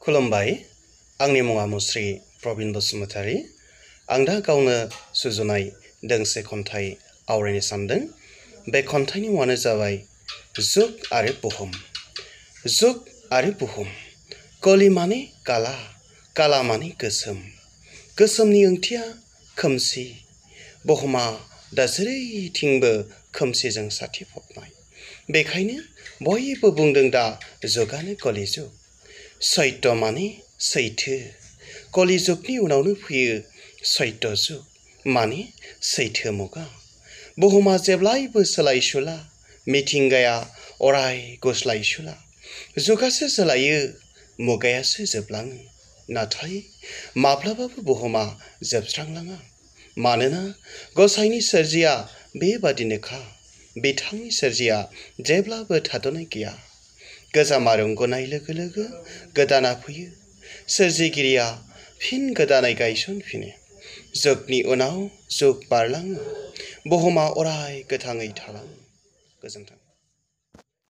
खुलुमबाय आंनि मुङा मुस्रि प्रबिन बसुमतारी आं दा गावनो सुजुनाय दोंसे खन्थाइ आवरायनो सानदों। बे खन्थाइनि मुङानो जाबाय जुग आरो बुहुम। जुग आरो बुहुम। कलि माने काला, काला माने गोसोम, गोसोमनि ओंथिया खोमसि। बुहुमा दा जेरैथिंबो खोमसिजों साथिफबनाय। बेखायनो बयबो बुंदों दा जुगानो कलि जुग। सत्य माने सैथो। कलि जुगनि उनावनो फैयो सत्य जुग माने सैथो मुगा। बुहुमा जेब्लायबो सोलायसुला, मिथिंगाया अराय गुस्लायसुला। जुगासो सोलायो, मुगायासो जोबलाङो। नाथाय माब्लाबाबो बुहुमा जोबस्रांलाङा। मानोना गसाइनि सोरजिया बेबादिनोखा। बिथांनि सोरजिया जेब्लाबो थाद'नाय गैया। गोजामा रुंग'नाय लोगो लोगो गोदाना फैयो। सोरजिगिरिया फिन गोदानै गायसनफिनो। जुगनि उनाव जुग बारलाङो। बुहुमा अराय गोथाङै थालाङो। गोजोन्थों।